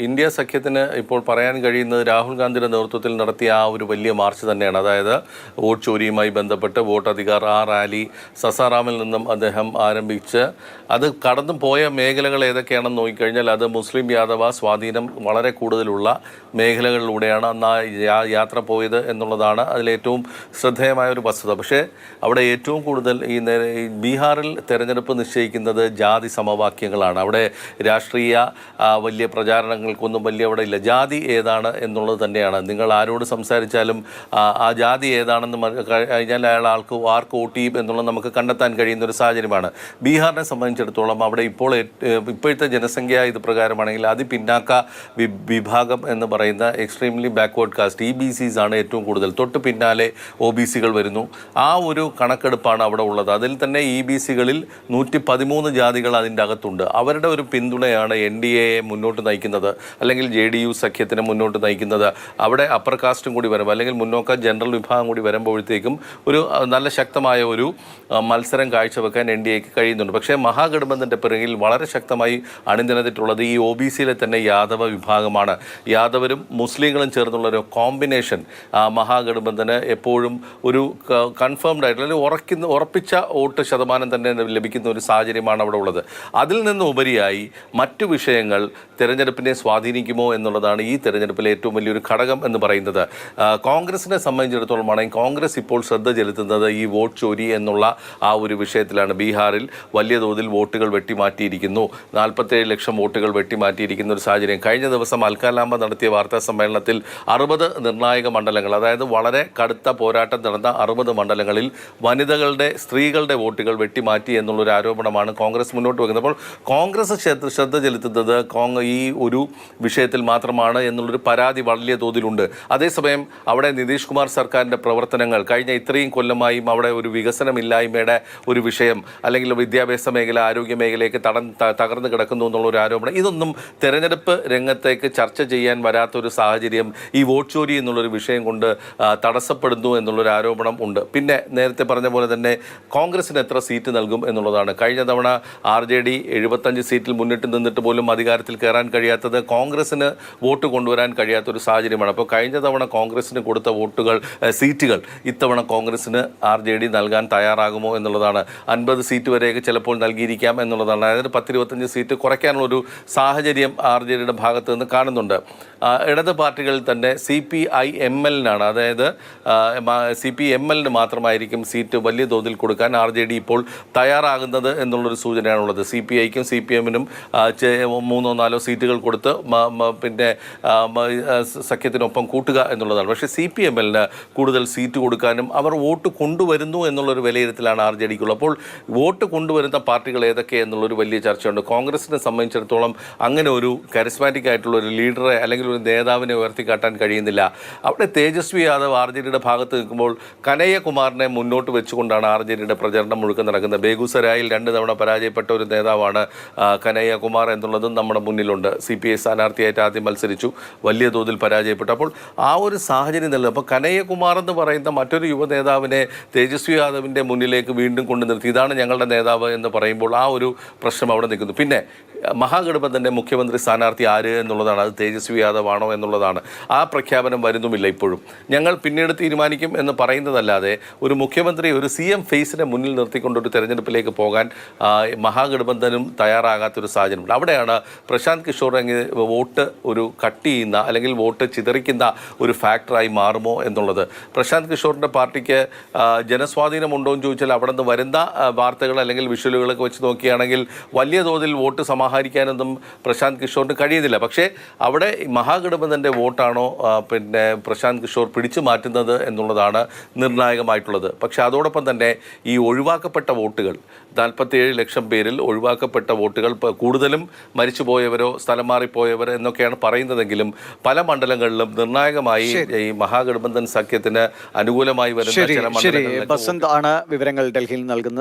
India സഖ്യത്തിന് ഇപ്പോൾ പറയാൻ കഴിയുന്നത് രാഹുൽ ഗാന്ധിയുടെ നേതൃത്വത്തിൽ നടത്തിയ ആ ഒരു വലിയ മാർച്ച് തന്നെയാണ്. അതായത് വോട്ട് ചോരിയുമായി ബന്ധപ്പെട്ട് വോട്ട് അധികാർ ആ റാലി സസാറാമിൽ നിന്നും അദ്ദേഹം ആരംഭിച്ച് അത് കടന്നു പോയ മേഖലകൾ ഏതൊക്കെയാണെന്ന് നോക്കിക്കഴിഞ്ഞാൽ അത് മുസ്ലിം യാദവ സ്വാധീനം വളരെ കൂടുതലുള്ള മേഖലകളിലൂടെയാണ് അന്ന് ആ യാത്ര പോയത് എന്നുള്ളതാണ് അതിലേറ്റവും ശ്രദ്ധേയമായ ഒരു വസ്തുത. പക്ഷേ അവിടെ ഏറ്റവും കൂടുതൽ ഈ ബീഹാറിൽ തെരഞ്ഞെടുപ്പ് നിശ്ചയിക്കുന്നത് ജാതി സമവാക്യങ്ങളാണ്. അവിടെ രാഷ്ട്രീയ വലിയ പ്രചാരണങ്ങൾക്കൊന്നും വലിയ അവിടെ ഇല്ല. ജാതി ഏതാണ് എന്നുള്ളത് തന്നെയാണ്. നിങ്ങൾ ആരോട് സംസാരിച്ചാലും ആ ജാതി ഏതാണെന്ന് കഴിഞ്ഞാൽ ആർക്ക് വോട്ട് ചെയ്യും എന്നുള്ളത് നമുക്ക് കണ്ടെത്താൻ കഴിയുന്ന ഒരു സാഹചര്യമാണ്. ബീഹാറിനെ സംബന്ധിച്ചിടത്തോളം അവിടെ ഇപ്പോഴത്തെ ജനസംഖ്യ ഇത് പ്രകാരമാണെങ്കിൽ അതിപിന്നാക്ക വിഭാഗം എന്ന് പറയുന്ന എക്സ്ട്രീംലി ബാക്ക്വേർഡ് കാസ്റ്റ് EBCs ആണ് ഏറ്റവും കൂടുതൽ. തൊട്ട് പിന്നാലെ OBCകൾ വരുന്നു. ആ ഒരു കണക്കെടുപ്പാണ് അവിടെ ഉള്ളത്. അതിൽ തന്നെ EBCകളിൽ 113 ജാതികൾ അതിൻ്റെ അകത്തുണ്ട്. അവരുടെ ഒരു പിന്തുണയാണ് NDA മുന്നോട്ട് നയിക്കുന്നത്, അല്ലെങ്കിൽ JDU സഖ്യത്തിന് മുന്നോട്ട് നയിക്കുന്നത്. അവിടെ അപ്പർ കാസ്റ്റും കൂടി വരും, അല്ലെങ്കിൽ മുന്നോക്ക ജനറൽ വിഭാഗം കൂടി വരുമ്പോഴത്തേക്കും ഒരു നല്ല ശക്തമായ ഒരു മത്സരം കാഴ്ചവെക്കാൻ NDAക്ക് കഴിയുന്നുണ്ട്. പക്ഷേ മഹാഗഠബന്ധൻ്റെ പിറകിൽ വളരെ ശക്തമായി അണിനിരന്നിട്ടുള്ളത് ഈ OBCയിലെ തന്നെ യാദവ വിഭാഗമാണ്. യാദവരും മുസ്ലിങ്ങളും ചേർന്നുള്ള ഒരു കോമ്പിനേഷൻ മഹാഗഠബന്ധന് എപ്പോഴും ഒരു കൺഫേംഡ് ആയിട്ടുള്ള അല്ലെങ്കിൽ ഉറപ്പിച്ച വോട്ട് ശതമാനം തന്നെ ലഭിക്കുന്ന ഒരു സാഹചര്യമാണ് അവിടെ ഉള്ളത്. അതിൽ നിന്ന് ഉപരിയായി മറ്റു വിഷയങ്ങൾ തെരഞ്ഞെടുപ്പിനെ സ്വാധീനിക്കുമോ എന്നുള്ളതാണ് ഈ തെരഞ്ഞെടുപ്പിലെ ഏറ്റവും വലിയൊരു ഘടകം എന്ന് പറയുന്നത്. കോൺഗ്രസിനെ സംബന്ധിച്ചിടത്തോളമാണെങ്കിൽ കോൺഗ്രസ് ഇപ്പോൾ ശ്രദ്ധ ചെലുത്തുന്നത് ഈ വോട്ട് ചോരി എന്നുള്ള ആ ഒരു വിഷയത്തിലാണ്. ബീഹാറിൽ വലിയ തോതിൽ വോട്ടുകൾ വെട്ടിമാറ്റിയിരിക്കുന്നു. 47 ലക്ഷം വോട്ടുകൾ വെട്ടിമാറ്റിയിരിക്കുന്ന ഒരു സാഹചര്യം. കഴിഞ്ഞ ദിവസം അൽക്കാലാമ്പ നടത്തിയ വാർത്താ സമ്മേളനത്തിൽ 60 നിർണായക മണ്ഡലങ്ങൾ, അതായത് വളരെ കടുത്ത പോരാട്ടം നടന്ന 60 മണ്ഡലങ്ങളിൽ സ്ത്രീകളുടെ വോട്ടുകൾ വെട്ടിമാറ്റി എന്നുള്ളൊരു ആരോപണമാണ് കോൺഗ്രസ് മുന്നോട്ട് വെക്കുന്നത്. അപ്പോൾ കോൺഗ്രസ് ശ്രദ്ധ ചെലുത്തുന്നത് ഈ ഒരു വിഷയത്തിൽ മാത്രമാണ് എന്നുള്ളൊരു പരാതി വലിയ തോതിലുണ്ട്. അതേസമയം അവിടെ നിതീഷ് കുമാർ സർക്കാരിൻ്റെ പ്രവർത്തനങ്ങൾ കഴിഞ്ഞ ഇത്രയും കൊല്ലമായും അവിടെ ഒരു വികസനമില്ലായ്മയുടെ ഒരു വിഷയം, അല്ലെങ്കിൽ വിദ്യാഭ്യാസ മേഖല, ആരോഗ്യ മേഖലയൊക്കെ തകർന്നു കിടക്കുന്നു എന്നുള്ളൊരു ആരോപണം, ഇതൊന്നും തെരഞ്ഞെടുപ്പ് രംഗത്തേക്ക് ചർച്ച ചെയ്യാൻ വരാത്തൊരു സാഹചര്യം ഈ വോട്ട് ചോരി എന്നുള്ളൊരു വിഷയം കൊണ്ട് തടസ്സപ്പെടുന്നു എന്നുള്ളൊരു ആരോപണം ഉണ്ട്. പിന്നെ നേരത്തെ പറഞ്ഞ പോലെ തന്നെ കോൺഗ്രസിന് എത്ര സീറ്റ് നൽകും എന്നുള്ളതാണ്. കഴിഞ്ഞ തവണ RJD 75 സീറ്റിൽ മുന്നിട്ട് നിന്നിട്ട് പോലും അധികാരത്തിൽ കയറാൻ കഴിയാത്തത് കോൺഗ്രസിന് വോട്ട് കൊണ്ടുവരാൻ കഴിയാത്തൊരു സാഹചര്യമാണ്. അപ്പോൾ കഴിഞ്ഞ തവണ കോൺഗ്രസിന് കൊടുത്ത സീറ്റുകൾ ഇത്തവണ കോൺഗ്രസിന് RJD നൽകാൻ തയ്യാറാകുമോ എന്നുള്ളതാണ്. 50 സീറ്റ് വരെയൊക്കെ ചിലപ്പോൾ നൽകിയിരിക്കാം എന്നുള്ളതാണ്. അതായത് 10-25 സീറ്റ് കുറയ്ക്കാനുള്ളൊരു സാഹചര്യം RJDയുടെ ഭാഗത്ത് നിന്ന് കാണുന്നുണ്ട്. ഇടത് പാർട്ടികളിൽ തന്നെ CPI-MLനാണ്, അതായത് CPI-MLന് മാത്രമായിരിക്കും സീറ്റ് വലിയ തോതിൽ കൊടുക്കാൻ RJD ഇപ്പോൾ തയ്യാറാകുന്നത് എന്നുള്ളൊരു സൂചനയാണുള്ളത്. CPIക്കും CPMനും 3-4 സീറ്റുകൾ കൊടുത്ത് പിന്നെ സഖ്യത്തിനൊപ്പം കൂട്ടുക എന്നുള്ളതാണ്. പക്ഷേ CPI-MLന് കൂടുതൽ സീറ്റ് കൊടുക്കാനും അവർ വോട്ട് കൊണ്ടുവരുന്നു എന്നുള്ളൊരു വിലയിരുത്തലാണ് RJDക്കുള്ളത്. അപ്പോൾ വോട്ട് കൊണ്ടുവരുന്ന പാർട്ടികൾ ഏതൊക്കെ എന്നുള്ളൊരു വലിയ ചർച്ചയുണ്ട്. കോൺഗ്രസിനെ സംബന്ധിച്ചിടത്തോളം അങ്ങനെ ഒരു കരിസ്മാറ്റിക് ആയിട്ടുള്ള ഒരു ലീഡറെ അല്ലെങ്കിൽ ഒരു നേതാവിനെ ഉയർത്തിക്കാട്ടാൻ കഴിയുന്നില്ല. അവിടെ തേജസ്വി യാദവ് RJDയുടെ ഭാഗത്ത് നിൽക്കുമ്പോൾ കനയ്യകുമാറിനെ മുന്നോട്ട് വെച്ചുകൊണ്ടാണ് RJDയുടെ പ്രചരണം മുഴുക്കം നടക്കുന്നത്. ബേഗുസരായിൽ 2 തവണ പരാജയപ്പെട്ട ഒരു നേതാവാണ് കനയ്യകുമാർ എന്നുള്ളതും നമ്മുടെ മുന്നിലുണ്ട്. CPI സ്ഥാനാർത്ഥിയായിട്ട് ആദ്യം മത്സരിച്ചു, വലിയ തോതിൽ പരാജയപ്പെട്ടു. അപ്പോൾ ആ ഒരു സാഹചര്യം നല്ലത്. അപ്പോൾ കനയ്യകുമാർ എന്ന് പറയുന്ന മറ്റൊരു യുവ നേതാവിനെ തേജസ്വി യാദവിൻ്റെ മുന്നിലേക്ക് വീണ്ടും കൊണ്ടു നിർത്തി ഇതാണ് ഞങ്ങളുടെ നേതാവ് എന്ന് പറയുമ്പോൾ ആ ഒരു പ്രശ്നം അവിടെ നിൽക്കുന്നു. പിന്നെ മഹാഗഠബന്ധൻ്റെ മുഖ്യമന്ത്രി സ്ഥാനാർത്ഥി ആര് എന്നുള്ളതാണ്. അത് തേജസ്വി യാദവ് ആണോ എന്നുള്ളതാണ്. ആ പ്രഖ്യാപനം വരുന്നുമില്ല ഇപ്പോഴും. ഞങ്ങൾ പിന്നീട് തീരുമാനിക്കും എന്ന് പറയുന്നതല്ലാതെ ഒരു മുഖ്യമന്ത്രി ഒരു CM ഫേസിനെ മുന്നിൽ നിർത്തിക്കൊണ്ടൊരു തെരഞ്ഞെടുപ്പിലേക്ക് പോകാൻ മഹാഗഠബന്ധനും തയ്യാറാകാത്തൊരു സാഹചര്യമുണ്ട്. അവിടെയാണ് പ്രശാന്ത് കിഷോർ വോട്ട് ഒരു കട്ട് ചെയ്യുന്ന അല്ലെങ്കിൽ വോട്ട് ചിതറിക്കുന്ന ഒരു ഫാക്ടറായി മാറുമോ എന്നുള്ളത്. പ്രശാന്ത് കിഷോറിൻ്റെ പാർട്ടിക്ക് ജനസ്വാധീനമുണ്ടോ എന്ന് ചോദിച്ചാൽ അവിടെ നിന്ന് വരുന്ന വാർത്തകൾ അല്ലെങ്കിൽ വിഷ്വലുകളൊക്കെ വെച്ച് നോക്കുകയാണെങ്കിൽ വലിയ തോതിൽ വോട്ട് സമാഹരിക്കാനൊന്നും പ്രശാന്ത് കിഷോറിന് കഴിയുന്നില്ല. പക്ഷേ അവിടെ മഹാഗഠബന്ധൻ്റെ വോട്ടാണോ പിന്നെ പ്രശാന്ത് കിഷോർ പിടിച്ചു മാറ്റുന്നത് എന്നുള്ളതാണ് നിർണായകമായിട്ടുള്ളത്. പക്ഷേ അതോടൊപ്പം തന്നെ ഈ ഒഴിവാക്കപ്പെട്ട വോട്ടുകൾ 47 ലക്ഷം പേരിൽ ഒഴിവാക്കപ്പെട്ട വോട്ടുകൾ കൂടുതലും മരിച്ചുപോയവരോ സ്ഥലം മാറിപ്പോയവർ എന്നൊക്കെയാണ് പറയുന്നതെങ്കിലും പല മണ്ഡലങ്ങളിലും നിർണായകമായി ഈ മഹാഗഠബന്ധൻ സഖ്യത്തിന് അനുകൂലമായി വരുന്ന ചില മണ്ഡലങ്ങളിൽ ബസന്ത് ആണ് വിവരങ്ങൾ ഡൽഹിയിൽ നൽകുന്നത്.